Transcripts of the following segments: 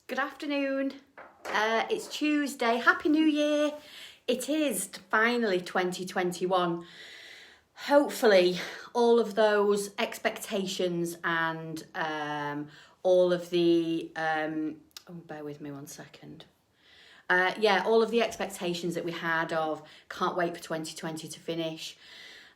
Good afternoon. It's Tuesday. Happy New Year. It is finally 2021. Hopefully all of those expectations and all of the bear with me one second. All of the expectations that we had of can't wait for 2020 to finish.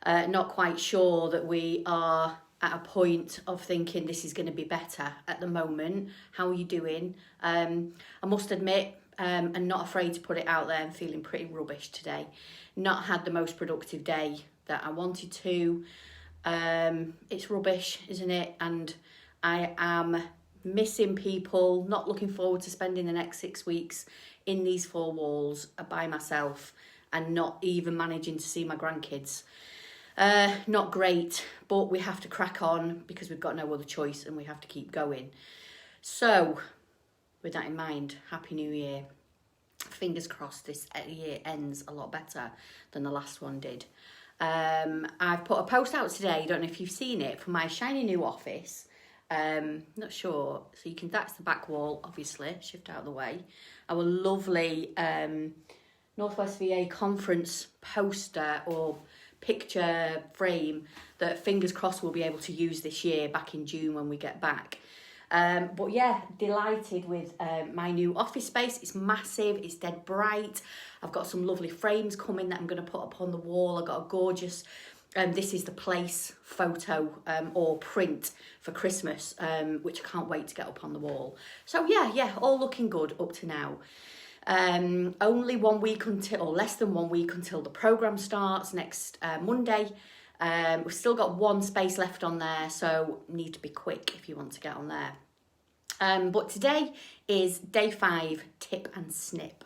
Not quite sure that we are at a point of thinking this is going to be better at the moment. How are you doing? I must admit, and not afraid to put it out there, I'm feeling pretty rubbish today. Not had the most productive day that I wanted to. It's rubbish, isn't it? And I am missing people, not looking forward to spending the next 6 weeks in these four walls by myself and not even managing to see my grandkids. Not great, but we have to crack on because we've got no other choice and we have to keep going. So, with that in mind, Happy New Year. Fingers crossed this year ends a lot better than the last one did. I've put a post out today, don't know if you've seen it, from my shiny new office. Not sure, so that's the back wall, obviously, shift out of the way. Our lovely Northwest VA conference poster or picture frame that fingers crossed we'll be able to use this year back in June when we get back. But yeah, delighted with my new office space. It's massive, it's dead bright. I've got some lovely frames coming that I'm going to put up on the wall. I've got a gorgeous this is the place photo or print for Christmas, which I can't wait to get up on the wall. So yeah, all looking good up to now. Only 1 week until, or less than 1 week until the programme starts next Monday. We've still got one space left on there, so need to be quick if you want to get on there. But today is day 5, Tip and Snip.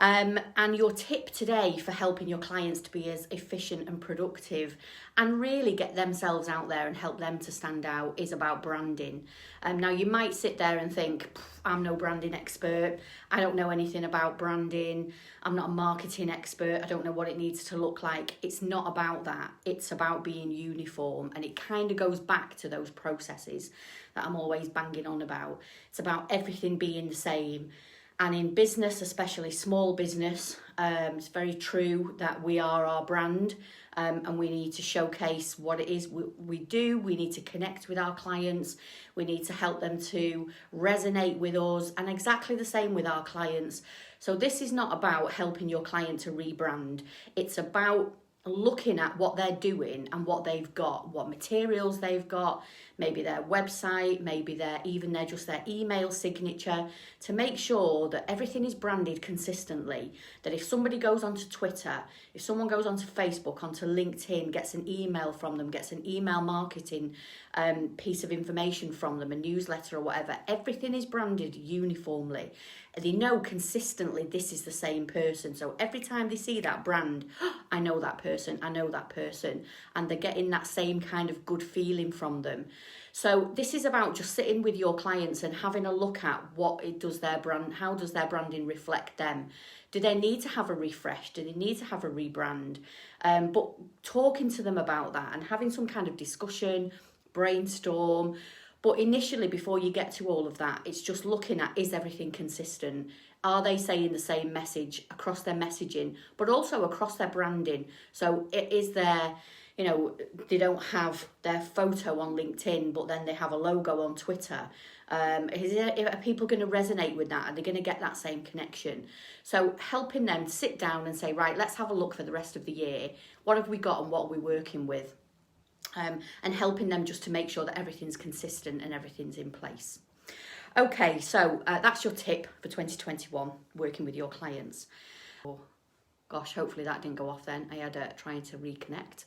And your tip today for helping your clients to be as efficient and productive and really get themselves out there and help them to stand out is about branding. Now you might sit there and think, I'm no branding expert. I don't know anything about branding. I'm not a marketing expert. I don't know what it needs to look like. It's not about that. It's about being uniform. And it kind of goes back to those processes that I'm always banging on about. It's about everything being the same. And in business, especially small business, it's very true that we are our brand and we need to showcase what it is we do. We need to connect with our clients. We need to help them to resonate with us, and exactly the same with our clients. So this is not about helping your client to rebrand. It's about looking at what they're doing and what they've got, what materials they've got, maybe their website, maybe their just their email signature, to make sure that everything is branded consistently. That if somebody goes onto Twitter, if someone goes onto Facebook, onto LinkedIn, gets an email from them, gets an email marketing piece of information from them, a newsletter or whatever, everything is branded uniformly. They know consistently this is the same person. So every time they see that brand, I know that person, and they're getting that same kind of good feeling from them. So this is about just sitting with your clients and having a look at what it does their brand, how does their branding reflect them? Do they need to have a refresh? Do they need to have a rebrand? But talking to them about that and having some kind of discussion, brainstorm. But initially, before you get to all of that, it's just looking at, is everything consistent? Are they saying the same message across their messaging, but also across their branding? So it is their, they don't have their photo on LinkedIn, but then they have a logo on Twitter. Are people going to resonate with that? Are they going to get that same connection? So helping them sit down and say, right, let's have a look for the rest of the year. What have we got and what are we working with? And helping them just to make sure that everything's consistent and everything's in place. Okay, so that's your tip for 2021, working with your clients. Oh, gosh, hopefully that didn't go off then. I had trying to reconnect.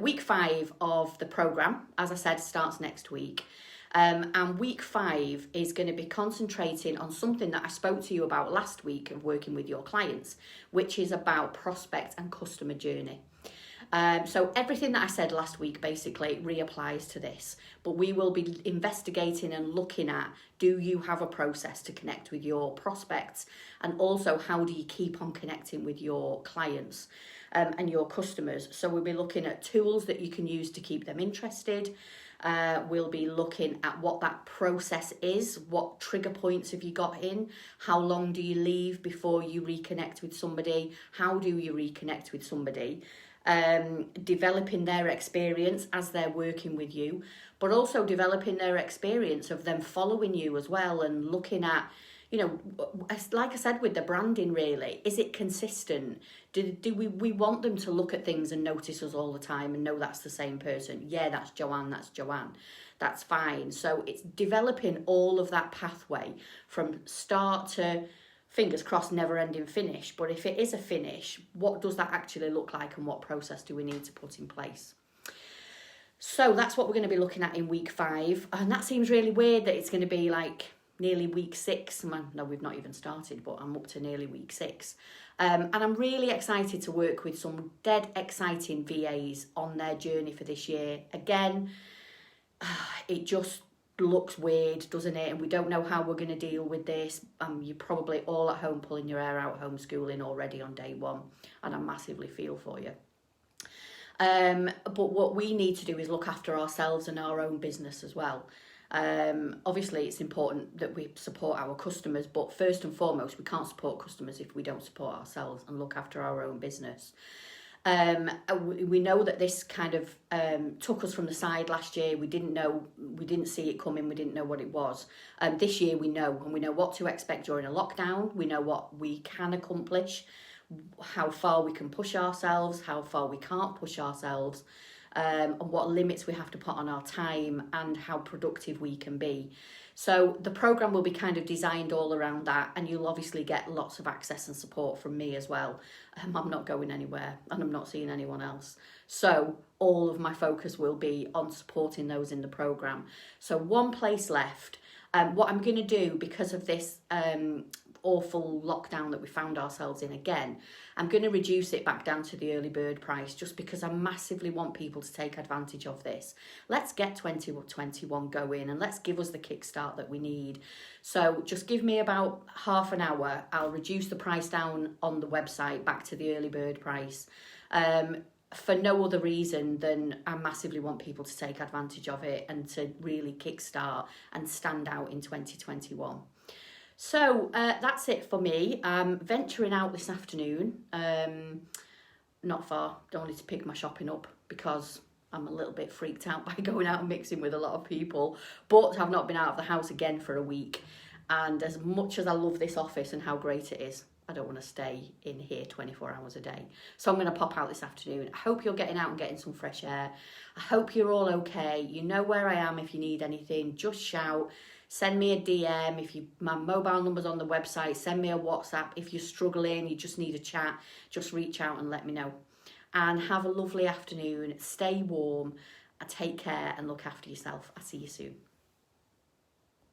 Week 5 of the programme, as I said, starts next week. And week 5 is going to be concentrating on something that I spoke to you about last week of working with your clients, which is about prospect and customer journey. So everything that I said last week basically reapplies to this, but we will be investigating and looking at, do you have a process to connect with your prospects, and also how do you keep on connecting with your clients and your customers. So we'll be looking at tools that you can use to keep them interested, We'll be looking at what that process is, what trigger points have you got in, how long do you leave before you reconnect with somebody, how do you reconnect with somebody, developing their experience as they're working with you, but also developing their experience of them following you as well, and looking at, you know, like I said with the branding, really, is it consistent? Do we want them to look at things and notice us all the time and know that's the same person? Yeah, that's Joanne. That's fine. So it's developing all of that pathway from start to, fingers crossed, never ending finish. But if it is a finish, what does that actually look like, and what process do we need to put in place? So that's what we're going to be looking at in week 5. And that seems really weird that it's going to be like nearly week 6. No, we've not even started, but I'm up to nearly week 6. And I'm really excited to work with some dead exciting VAs on their journey for this year. Again, it just looks weird, doesn't it? And we don't know how we're going to deal with this. You're probably all at home pulling your hair out homeschooling already on day 1, and I massively feel for you. But what we need to do is look after ourselves and our own business as well. Obviously, it's important that we support our customers, but first and foremost, we can't support customers if we don't support ourselves and look after our own business. We know that this kind of took us from the side last year. We didn't see it coming, we didn't know what it was. This year we know, and we know what to expect during a lockdown. We know what we can accomplish, how far we can push ourselves, how far we can't push ourselves, and what limits we have to put on our time, and how productive we can be. So the programme will be kind of designed all around that, and you'll obviously get lots of access and support from me as well. I'm not going anywhere, and I'm not seeing anyone else. So all of my focus will be on supporting those in the programme. So one place left. What I'm going to do, because of this awful lockdown that we found ourselves in again, I'm going to reduce it back down to the early bird price, just because I massively want people to take advantage of this. Let's get 2021 going, and let's give us the kickstart that we need. So just give me about half an hour. I'll reduce the price down on the website back to the early bird price. For no other reason than I massively want people to take advantage of it and to really kickstart and stand out in 2021. So that's it for me. I'm venturing out this afternoon, not far, only to pick my shopping up, because I'm a little bit freaked out by going out and mixing with a lot of people, but I've not been out of the house again for a week. And as much as I love this office and how great it is, I don't want to stay in here 24 hours a day. So I'm going to pop out this afternoon. I hope you're getting out and getting some fresh air. I hope you're all okay. You know where I am if you need anything. Just shout. Send me a DM. My mobile number's on the website. Send me a WhatsApp. If you're struggling, you just need a chat, just reach out and let me know. And have a lovely afternoon. Stay warm. Take care and look after yourself. I'll see you soon.